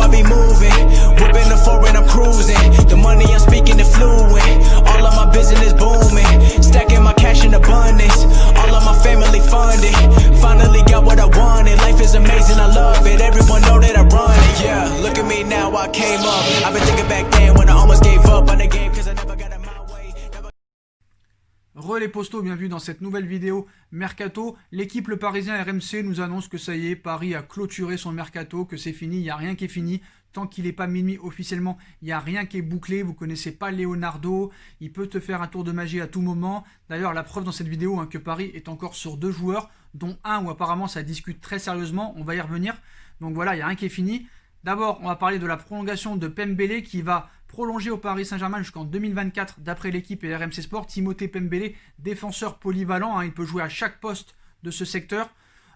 I be moving. Whipping the foreign, I'm cruising. The money I'm speaking is fluent. All of my business booming. Stacking my cash in abundance. All of my family funded. Finally got what I wanted. Life is amazing, I love it. Everyone know that I run it. Yeah, look at me now, I came up. I've been thinking back then when I almost gave up on the game cause I never got it my way. Les postos, bienvenue dans cette nouvelle vidéo Mercato. L'équipe Le Parisien RMC nous annonce que ça y est, Paris a clôturé son Mercato, que c'est fini, il n'y a rien qui est fini. Tant qu'il n'est pas minuit officiellement, il n'y a rien qui est bouclé. Vous ne connaissez pas Leonardo, il peut te faire un tour de magie à tout moment. D'ailleurs, la preuve dans cette vidéo que Paris est encore sur 2 joueurs, dont un où apparemment ça discute très sérieusement, on va y revenir. Donc voilà, il n'y a rien qui est fini. D'abord, on va parler de la prolongation de Pembele qui va prolonger au Paris Saint-Germain jusqu'en 2024 d'après l'équipe et RMC Sport. Timothée Pembele, défenseur polyvalent, il peut jouer à chaque poste de ce secteur.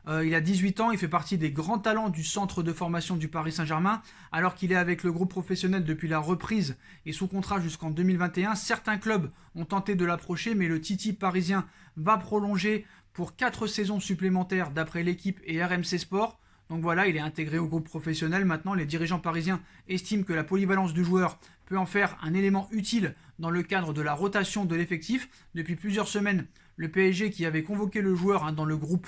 Il a 18 ans, il fait partie des grands talents du centre de formation du Paris Saint-Germain. Alors qu'il est avec le groupe professionnel depuis la reprise et sous contrat jusqu'en 2021, certains clubs ont tenté de l'approcher, mais le Titi parisien va prolonger pour 4 saisons supplémentaires d'après l'équipe et RMC Sport. Donc voilà, il est intégré au groupe professionnel. Maintenant, les dirigeants parisiens estiment que la polyvalence du joueur peut en faire un élément utile dans le cadre de la rotation de l'effectif. Depuis plusieurs semaines, le PSG qui avait convoqué le joueur dans le groupe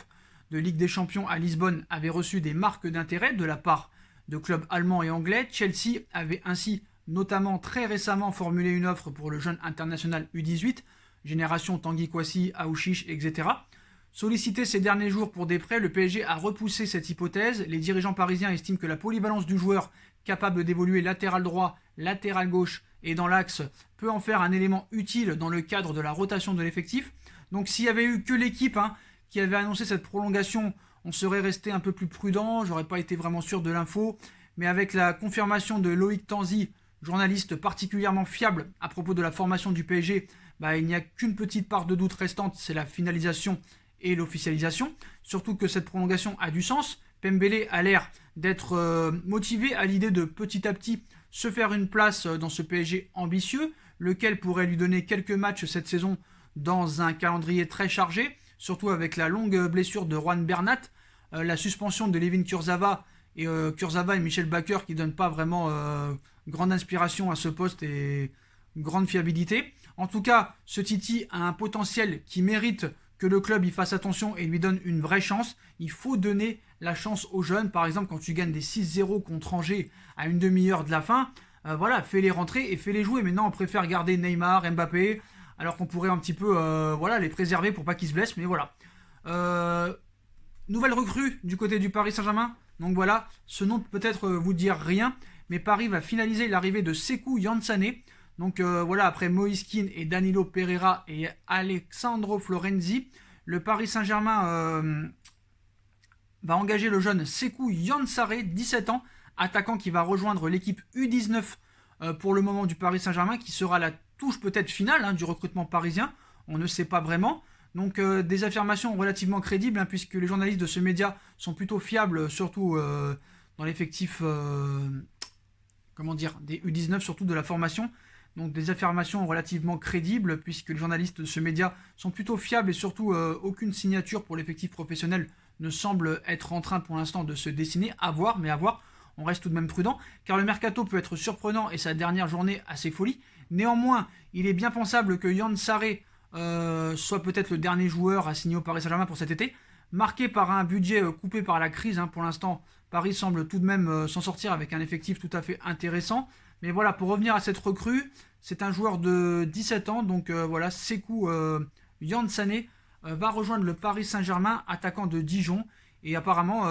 de Ligue des Champions à Lisbonne avait reçu des marques d'intérêt de la part de clubs allemands et anglais. Chelsea avait ainsi notamment très récemment formulé une offre pour le jeune international U18, génération Tanguy Kouassi, Aouchiche, etc. Sollicité ces derniers jours pour des prêts, le PSG a repoussé cette hypothèse. Les dirigeants parisiens estiment que la polyvalence du joueur, capable d'évoluer latéral droit, latéral gauche et dans l'axe, peut en faire un élément utile dans le cadre de la rotation de l'effectif. Donc s'il y avait eu que l'équipe qui avait annoncé cette prolongation, on serait resté un peu plus prudent, j'aurais pas été vraiment sûr de l'info. Mais avec la confirmation de Loïc Tanzi, journaliste particulièrement fiable à propos de la formation du PSG, il n'y a qu'une petite part de doute restante, c'est la finalisation et l'officialisation. Surtout que cette prolongation a du sens. Pembele a l'air d'être motivé à l'idée de petit à petit se faire une place dans ce PSG ambitieux, lequel pourrait lui donner quelques matchs cette saison dans un calendrier très chargé, surtout avec la longue blessure de Juan Bernat, la suspension de Layvin Kurzawa et Michel Bakker qui ne donnent pas vraiment grande inspiration à ce poste et grande fiabilité. En tout cas, ce Titi a un potentiel qui mérite que le club y fasse attention et lui donne une vraie chance. Il faut donner la chance aux jeunes. Par exemple, quand tu gagnes des 6-0 contre Angers à une demi-heure de la fin, fais-les rentrer et fais-les jouer. Maintenant, on préfère garder Neymar, Mbappé, alors qu'on pourrait un petit peu les préserver pour pas qu'ils se blessent. Mais voilà. Nouvelle recrue du côté du Paris Saint-Germain. Donc voilà, ce nom peut-être vous dire rien, mais Paris va finaliser l'arrivée de Sékou Yansane. Donc après Moïse Kean et Danilo Pereira et Alessandro Florenzi, le Paris Saint-Germain va engager le jeune Sékou Yansare, 17 ans, attaquant qui va rejoindre l'équipe U19 pour le moment du Paris Saint-Germain, qui sera la touche peut-être finale du recrutement parisien, on ne sait pas vraiment. Donc des affirmations relativement crédibles, puisque les journalistes de ce média sont plutôt fiables, surtout dans l'effectif des U19, surtout de la formation. Donc des affirmations relativement crédibles, puisque les journalistes de ce média sont plutôt fiables et surtout aucune signature pour l'effectif professionnel ne semble être en train pour l'instant de se dessiner. À voir, on reste tout de même prudent, car le mercato peut être surprenant et sa dernière journée assez folie. Néanmoins, il est bien pensable que Yansare soit peut-être le dernier joueur à signer au Paris Saint-Germain pour cet été, marqué par un budget coupé par la crise. Pour l'instant, Paris semble tout de même s'en sortir avec un effectif tout à fait intéressant. Mais voilà, pour revenir à cette recrue, c'est un joueur de 17 ans, donc Sékou Yansane va rejoindre le Paris Saint-Germain, attaquant de Dijon. Et apparemment,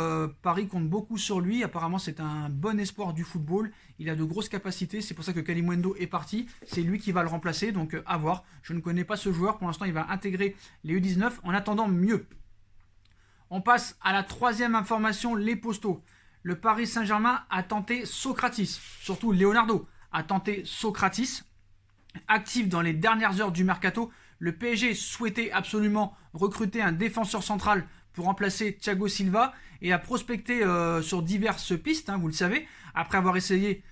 Paris compte beaucoup sur lui. Apparemment, c'est un bon espoir du football. Il a de grosses capacités. C'est pour ça que Kalimundo est parti. C'est lui qui va le remplacer. Donc, à voir. Je ne connais pas ce joueur. Pour l'instant, il va intégrer les U19. En attendant, mieux. On passe à la troisième information, les postaux. Le Paris Saint-Germain a tenté Socratis. Surtout, Leonardo a tenté Socratis. Actif dans les dernières heures du mercato, le PSG souhaitait absolument recruter un défenseur central pour remplacer Thiago Silva et a prospecté sur diverses pistes, vous le savez, après avoir essayé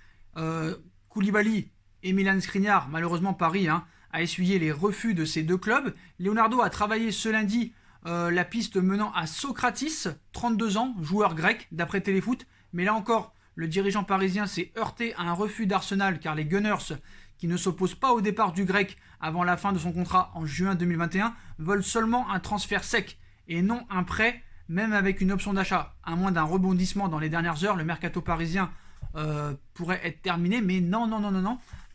Koulibaly et Milan Skriniar. Malheureusement, Paris a essuyé les refus de ces deux clubs. Leonardo a travaillé ce lundi la piste menant à Socratis, 32 ans, joueur grec d'après Téléfoot, mais là encore, le dirigeant parisien s'est heurté à un refus d'Arsenal car les Gunners, qui ne s'opposent pas au départ du Grec avant la fin de son contrat en juin 2021, veulent seulement un transfert sec et non un prêt, même avec une option d'achat. À moins d'un rebondissement dans les dernières heures, le mercato parisien pourrait être terminé, mais non.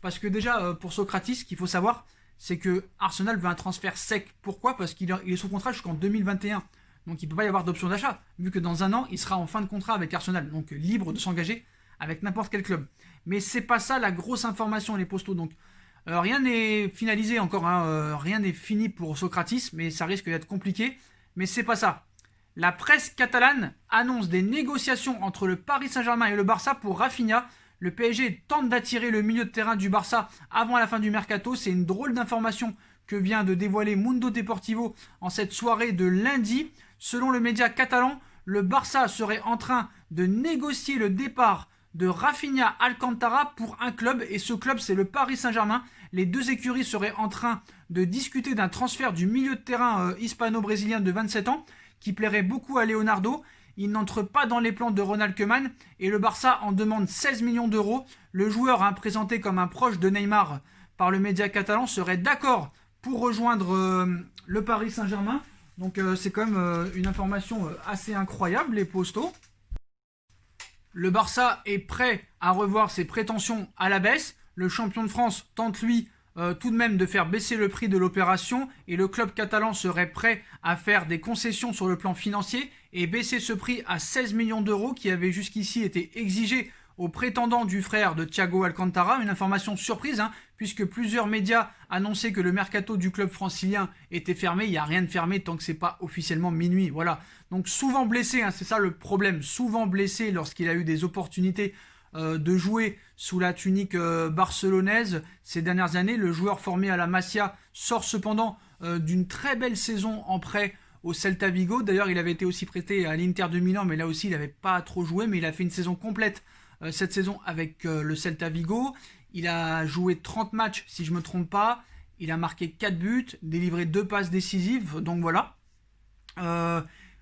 Parce que déjà, pour Socrates, ce qu'il faut savoir, c'est que Arsenal veut un transfert sec. Pourquoi? Parce qu'il est sous contrat jusqu'en 2021. Donc il ne peut pas y avoir d'option d'achat, vu que dans un an, il sera en fin de contrat avec Arsenal, donc libre de s'engager avec n'importe quel club. Mais c'est pas ça la grosse information, les postos. Donc rien n'est finalisé encore, hein, rien n'est fini pour Socrates, mais ça risque d'être compliqué. Mais c'est pas ça. La presse catalane annonce des négociations entre le Paris Saint-Germain et le Barça pour Rafinha. Le PSG tente d'attirer le milieu de terrain du Barça avant la fin du mercato. C'est une drôle d'information que vient de dévoiler Mundo Deportivo en cette soirée de lundi. Selon le média catalan, le Barça serait en train de négocier le départ de Rafinha Alcantara pour un club, et ce club c'est le Paris Saint-Germain. Les deux écuries seraient en train de discuter d'un transfert du milieu de terrain hispano-brésilien de 27 ans qui plairait beaucoup à Leonardo. Il n'entre pas dans les plans de Ronald Koeman et le Barça en demande 16 millions d'euros. Le joueur, présenté comme un proche de Neymar par le média catalan, serait d'accord pour rejoindre le Paris Saint-Germain. Donc c'est quand même une information assez incroyable, les postos. Le Barça est prêt à revoir ses prétentions à la baisse. Le champion de France tente lui tout de même de faire baisser le prix de l'opération et le club catalan serait prêt à faire des concessions sur le plan financier et baisser ce prix à 16 millions d'euros qui avait jusqu'ici été exigé aux prétendants du frère de Thiago Alcantara. Une information surprise, puisque plusieurs médias annonçaient que le mercato du club francilien était fermé. Il n'y a rien de fermé tant que ce n'est pas officiellement minuit. Voilà. Donc souvent blessé, c'est ça le problème. Souvent blessé lorsqu'il a eu des opportunités de jouer sous la tunique barcelonaise ces dernières années. Le joueur formé à la Masia sort cependant d'une très belle saison en prêt au Celta Vigo. D'ailleurs, il avait été aussi prêté à l'Inter de Milan, mais là aussi, il n'avait pas trop joué. Mais il a fait une saison complète cette saison avec le Celta Vigo. Il a joué 30 matchs, si je ne me trompe pas. Il a marqué 4 buts, délivré 2 passes décisives. Donc voilà.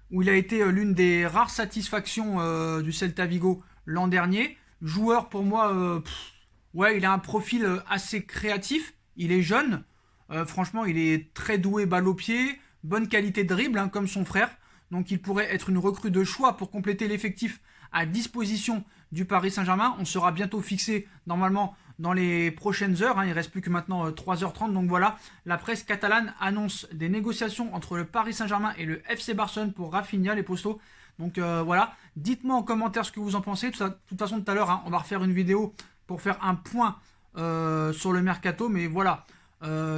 Où il a été l'une des rares satisfactions du Celta Vigo l'an dernier. Joueur pour moi, il a un profil assez créatif. Il est jeune. Franchement, il est très doué balle au pied. Bonne qualité de dribble, comme son frère. Donc il pourrait être une recrue de choix pour compléter l'effectif à disposition du Paris Saint-Germain. On sera bientôt fixé normalement dans les prochaines heures. Il ne reste plus que maintenant 3h30. Donc voilà, la presse catalane annonce des négociations entre le Paris Saint-Germain et le FC Barcelone pour Rafinha, les postos. Donc voilà, dites-moi en commentaire ce que vous en pensez. De toute façon, tout à l'heure, on va refaire une vidéo pour faire un point sur le mercato. Mais voilà,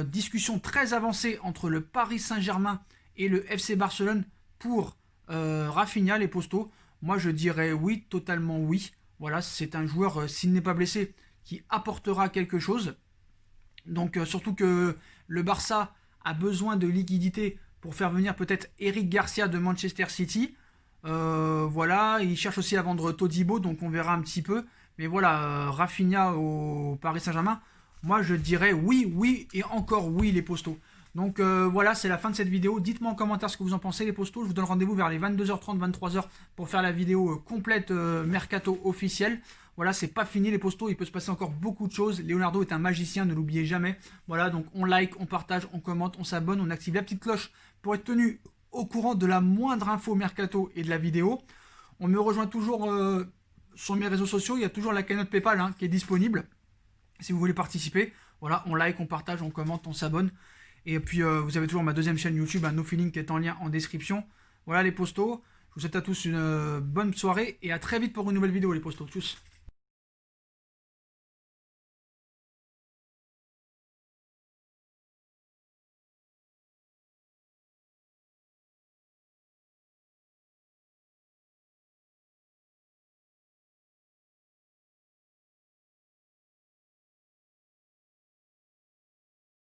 discussion très avancée entre le Paris Saint-Germain et le FC Barcelone pour Rafinha, les postos. Moi, je dirais oui, totalement oui. Voilà, c'est un joueur, s'il n'est pas blessé, qui apportera quelque chose. Donc, surtout que le Barça a besoin de liquidité pour faire venir peut-être Eric Garcia de Manchester City. Voilà, il cherche aussi à vendre Todibo, donc on verra un petit peu. Mais voilà, Rafinha au Paris Saint-Germain, moi je dirais oui et encore oui, les postos. Donc voilà, c'est la fin de cette vidéo. Dites-moi en commentaire ce que vous en pensez, les postos. Je vous donne rendez-vous vers les 22h30, 23h pour faire la vidéo complète mercato officielle. Voilà, c'est pas fini les postos, il peut se passer encore beaucoup de choses. Leonardo est un magicien, ne l'oubliez jamais. Voilà, donc on like, on partage, on commente, on s'abonne, on active la petite cloche pour être tenu au courant de la moindre info mercato et de la vidéo. On me rejoint toujours sur mes réseaux sociaux, il y a toujours la cagnotte PayPal qui est disponible. Si vous voulez participer, voilà, on like, on partage, on commente, on s'abonne. Et puis vous avez toujours ma deuxième chaîne YouTube, No Feeling, qui est en lien en description. Voilà les postos, je vous souhaite à tous une bonne soirée et à très vite pour une nouvelle vidéo les postos. Tchuss.